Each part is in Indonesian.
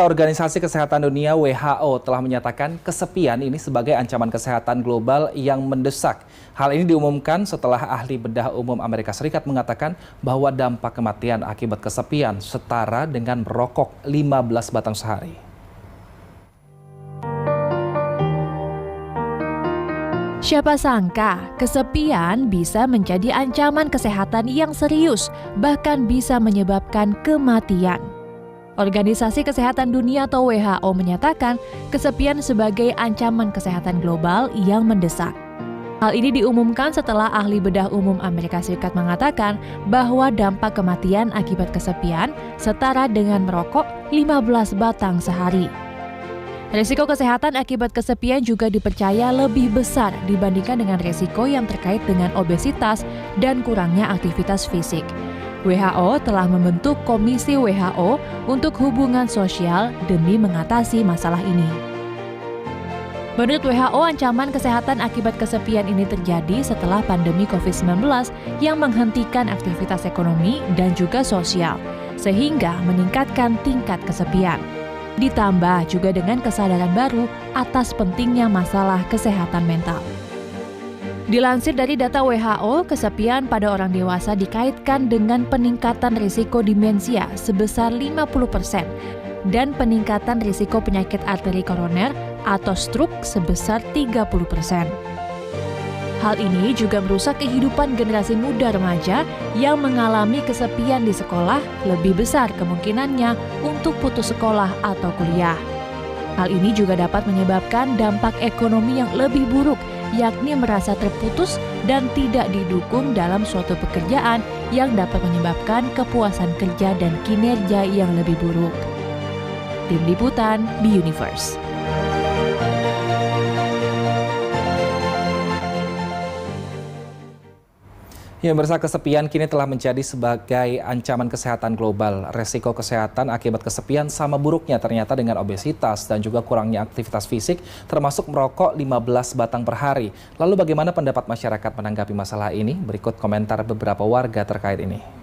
Organisasi Kesehatan Dunia (WHO) telah menyatakan kesepian ini sebagai ancaman kesehatan global yang mendesak. Hal ini diumumkan setelah ahli bedah umum Amerika Serikat mengatakan bahwa dampak kematian akibat kesepian setara dengan merokok 15 batang sehari. Siapa sangka kesepian bisa menjadi ancaman kesehatan yang serius, bahkan bisa menyebabkan kematian. Organisasi Kesehatan Dunia atau WHO menyatakan kesepian sebagai ancaman kesehatan global yang mendesak. Hal ini diumumkan setelah ahli bedah umum Amerika Serikat mengatakan bahwa dampak kematian akibat kesepian setara dengan merokok 15 batang sehari. Risiko kesehatan akibat kesepian juga dipercaya lebih besar dibandingkan dengan risiko yang terkait dengan obesitas dan kurangnya aktivitas fisik. WHO telah membentuk Komisi WHO untuk hubungan sosial demi mengatasi masalah ini. Menurut WHO, ancaman kesehatan akibat kesepian ini terjadi setelah pandemi COVID-19 yang menghentikan aktivitas ekonomi dan juga sosial, sehingga meningkatkan tingkat kesepian. Ditambah juga dengan kesadaran baru atas pentingnya masalah kesehatan mental. Dilansir dari data WHO, kesepian pada orang dewasa dikaitkan dengan peningkatan risiko demensia sebesar 50% dan peningkatan risiko penyakit arteri koroner atau stroke sebesar 30%. Hal ini juga merusak kehidupan generasi muda remaja yang mengalami kesepian di sekolah, lebih besar kemungkinannya untuk putus sekolah atau kuliah. Hal ini juga dapat menyebabkan dampak ekonomi yang lebih buruk, yakni merasa terputus dan tidak didukung dalam suatu pekerjaan yang dapat menyebabkan kepuasan kerja dan kinerja yang lebih buruk. Tim Liputan B-Universe. Ya, pemirsa, kesepian kini telah menjadi sebagai ancaman kesehatan global. Resiko kesehatan akibat kesepian sama buruknya ternyata dengan obesitas dan juga kurangnya aktivitas fisik, termasuk merokok 15 batang per hari. Lalu bagaimana pendapat masyarakat menanggapi masalah ini? Berikut komentar beberapa warga terkait ini.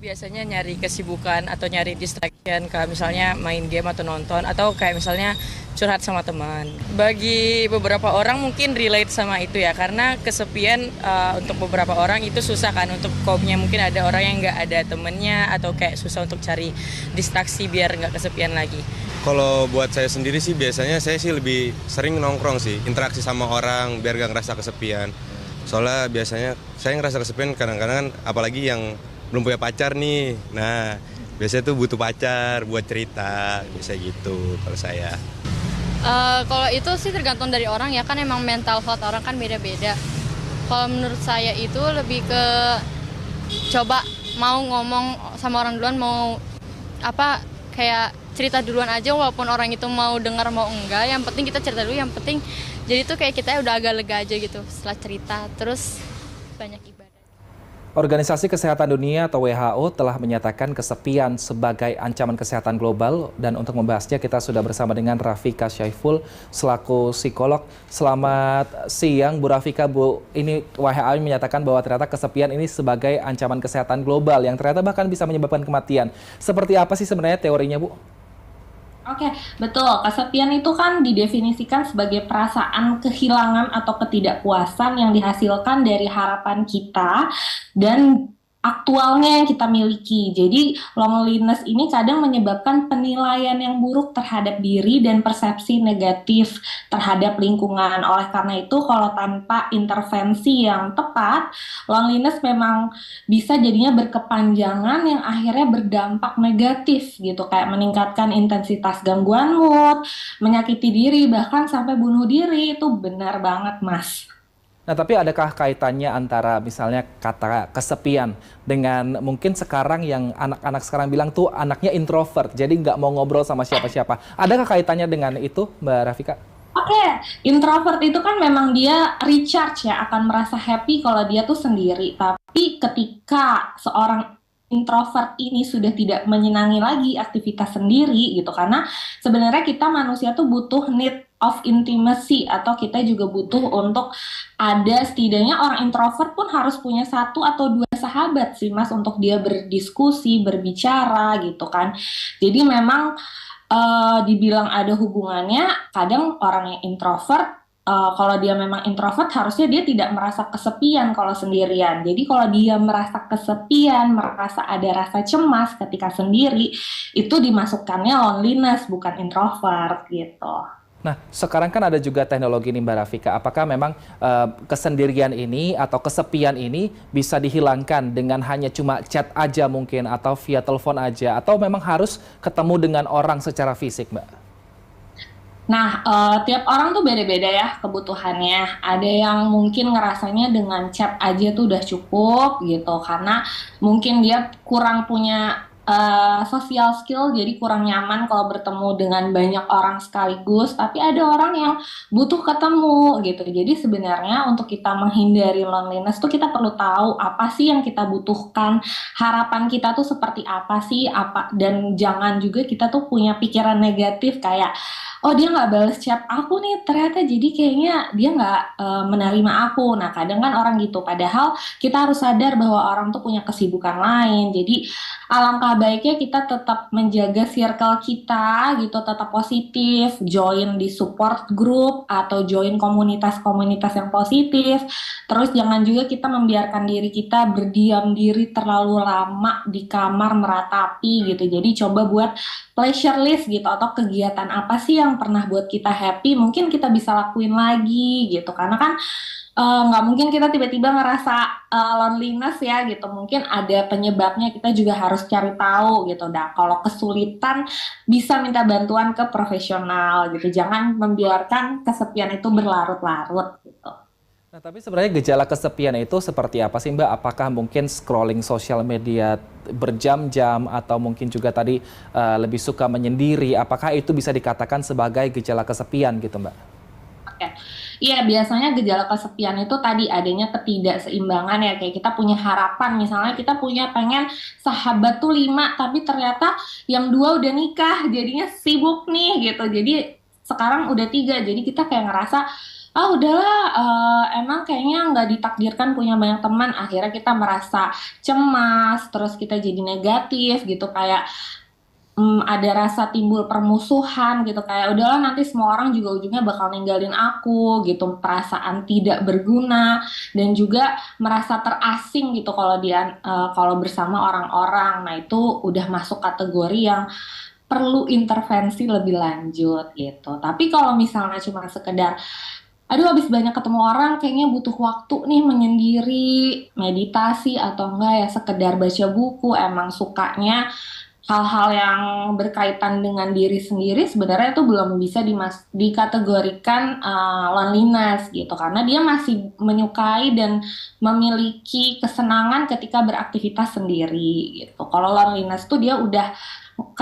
Biasanya nyari kesibukan atau nyari distraction, kayak misalnya main game atau nonton, atau kayak misalnya curhat sama teman. Bagi beberapa orang mungkin relate sama itu ya, karena kesepian untuk beberapa orang itu susah kan, untuk kaumnya mungkin ada orang yang nggak ada temennya, atau kayak susah untuk cari distraksi biar nggak kesepian lagi. Kalau buat saya sendiri sih biasanya saya sih lebih sering nongkrong sih, interaksi sama orang biar nggak ngerasa kesepian. Soalnya biasanya saya ngerasa kesepian kadang-kadang, apalagi yang belum punya pacar nih. Nah, biasanya tuh butuh pacar buat cerita, biasa gitu kalau saya. Kalau itu sih tergantung dari orang ya, kan emang mental health orang kan beda-beda. Kalau menurut saya itu lebih ke coba mau ngomong sama orang duluan, mau apa kayak cerita duluan aja, walaupun orang itu mau dengar mau enggak, yang penting kita cerita dulu, yang penting jadi tuh kayak kita udah agak lega aja gitu setelah cerita, terus banyak ibadah. Organisasi Kesehatan Dunia atau WHO telah menyatakan kesepian sebagai ancaman kesehatan global, dan untuk membahasnya kita sudah bersama dengan Rafika Syaiful selaku psikolog. Selamat siang Bu Rafika. Bu, ini WHO menyatakan bahwa ternyata kesepian ini sebagai ancaman kesehatan global yang ternyata bahkan bisa menyebabkan kematian. Seperti apa sih sebenarnya teorinya, Bu? Oke, betul. Kesepian itu kan didefinisikan sebagai perasaan kehilangan atau ketidakpuasan yang dihasilkan dari harapan kita dan aktualnya yang kita miliki. Jadi loneliness ini kadang menyebabkan penilaian yang buruk terhadap diri dan persepsi negatif terhadap lingkungan. Oleh karena itu, kalau tanpa intervensi yang tepat, loneliness memang bisa jadinya berkepanjangan yang akhirnya berdampak negatif gitu, kayak meningkatkan intensitas gangguan mood, menyakiti diri, bahkan sampai bunuh diri. Itu benar banget, Mas. Nah, tapi adakah kaitannya antara misalnya kata kesepian dengan mungkin sekarang yang anak-anak sekarang bilang tuh anaknya introvert, jadi nggak mau ngobrol sama siapa-siapa. Adakah kaitannya dengan itu, Mbak Rafika? Oke, introvert itu kan memang dia recharge ya, akan merasa happy kalau dia tuh sendiri. Tapi ketika seorang introvert ini sudah tidak menyenangi lagi aktivitas sendiri gitu, karena sebenarnya kita manusia tuh butuh need of intimacy, atau kita juga butuh untuk ada setidaknya orang introvert pun harus punya satu atau dua sahabat sih Mas untuk dia berdiskusi, berbicara gitu kan. Jadi memang dibilang ada hubungannya, kadang orang yang introvert kalau dia memang introvert harusnya dia tidak merasa kesepian kalau sendirian. Jadi kalau dia merasa kesepian, merasa ada rasa cemas ketika sendiri, itu dimasukkannya loneliness bukan introvert gitu. Nah, sekarang kan ada juga teknologi nih Mbak Rafika. Apakah memang kesendirian ini atau kesepian ini bisa dihilangkan dengan hanya cuma chat aja mungkin atau via telepon aja, atau memang harus ketemu dengan orang secara fisik, Mbak? Nah, tiap orang tuh beda-beda ya kebutuhannya. Ada yang mungkin ngerasanya dengan chat aja tuh udah cukup gitu, karena mungkin dia kurang punya social skill, jadi kurang nyaman kalau bertemu dengan banyak orang sekaligus. Tapi ada orang yang butuh ketemu gitu. Jadi sebenarnya untuk kita menghindari loneliness tuh kita perlu tahu apa sih yang kita butuhkan, harapan kita tuh seperti apa sih, dan jangan juga kita tuh punya pikiran negatif kayak, oh dia nggak balas chat aku nih, ternyata jadi kayaknya dia nggak menerima aku. Nah kadang kan orang gitu, padahal kita harus sadar bahwa orang tuh punya kesibukan lain. Jadi alangkah baiknya kita tetap menjaga circle kita gitu, tetap positif, join di support group atau join komunitas-komunitas yang positif. Terus jangan juga kita membiarkan diri kita berdiam diri terlalu lama di kamar meratapi gitu. Jadi coba buat pleasure list gitu, atau kegiatan apa sih yang pernah buat kita happy, mungkin kita bisa lakuin lagi gitu. Karena kan nggak mungkin kita tiba-tiba ngerasa loneliness ya gitu, mungkin ada penyebabnya, kita juga harus cari tahu gitu. Nah kalau kesulitan bisa minta bantuan ke profesional gitu, jangan membiarkan kesepian itu berlarut-larut gitu. Nah, tapi sebenarnya gejala kesepian itu seperti apa sih Mbak? Apakah mungkin scrolling sosial media berjam-jam, atau mungkin juga tadi lebih suka menyendiri? Apakah itu bisa dikatakan sebagai gejala kesepian gitu Mbak? Oke. Iya, biasanya gejala kesepian itu tadi adanya ketidakseimbangan ya, kayak kita punya harapan, misalnya kita punya pengen sahabat tuh 5, tapi ternyata yang 2 udah nikah, jadinya sibuk nih gitu. Jadi sekarang udah 3, jadi kita kayak ngerasa, udahlah, emang kayaknya nggak ditakdirkan punya banyak teman. Akhirnya kita merasa cemas, terus kita jadi negatif gitu, kayak ada rasa timbul permusuhan gitu, kayak udahlah nanti semua orang juga ujungnya bakal ninggalin aku gitu, perasaan tidak berguna, dan juga merasa terasing gitu kalau bersama orang-orang. Nah itu udah masuk kategori yang perlu intervensi lebih lanjut gitu. Tapi kalau misalnya cuma sekedar habis banyak ketemu orang, kayaknya butuh waktu nih menyendiri, meditasi, atau enggak ya sekedar baca buku, emang sukanya hal-hal yang berkaitan dengan diri sendiri, sebenarnya itu belum bisa dikategorikan loneliness gitu, karena dia masih menyukai dan memiliki kesenangan ketika beraktivitas sendiri gitu. Kalau loneliness tuh dia udah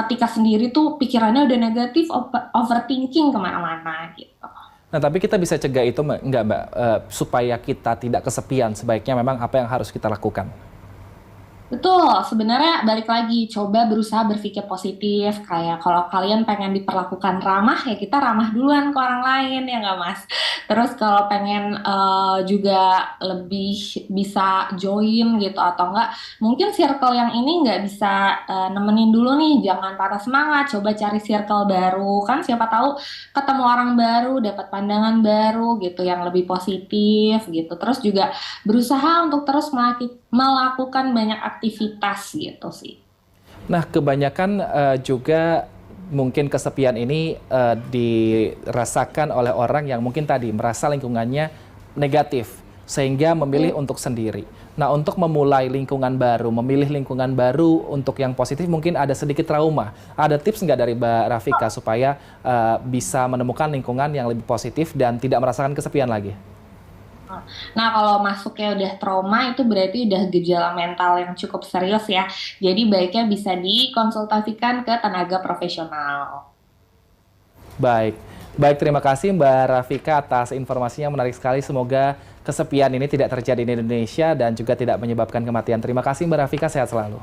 ketika sendiri tuh pikirannya udah negatif, overthinking kemana-mana gitu. Nah, tapi kita bisa cegah itu enggak Mbak, supaya kita tidak kesepian? Sebaiknya memang apa yang harus kita lakukan? Betul, sebenarnya balik lagi, coba berusaha berpikir positif. Kayak kalau kalian pengen diperlakukan ramah, ya kita ramah duluan ke orang lain, ya nggak Mas? Terus kalau pengen juga lebih bisa join gitu, atau enggak, mungkin circle yang ini nggak bisa nemenin dulu nih, jangan patah semangat, coba cari circle baru. Kan siapa tahu ketemu orang baru, dapat pandangan baru gitu, yang lebih positif gitu. Terus juga berusaha untuk terus melakukan banyak aktivitas gitu sih. Nah, kebanyakan juga mungkin kesepian ini dirasakan oleh orang yang mungkin tadi merasa lingkungannya negatif, sehingga memilih untuk sendiri. Nah, untuk memulai lingkungan baru, memilih lingkungan baru untuk yang positif, mungkin ada sedikit trauma. Ada tips nggak dari Mbak Rafika supaya bisa menemukan lingkungan yang lebih positif dan tidak merasakan kesepian lagi? Nah, kalau masuknya udah trauma, itu berarti udah gejala mental yang cukup serius ya. Jadi baiknya bisa dikonsultasikan ke tenaga profesional. Baik, terima kasih Mbak Rafika atas informasinya, menarik sekali. Semoga kesepian ini tidak terjadi di Indonesia dan juga tidak menyebabkan kematian. Terima kasih Mbak Rafika, sehat selalu.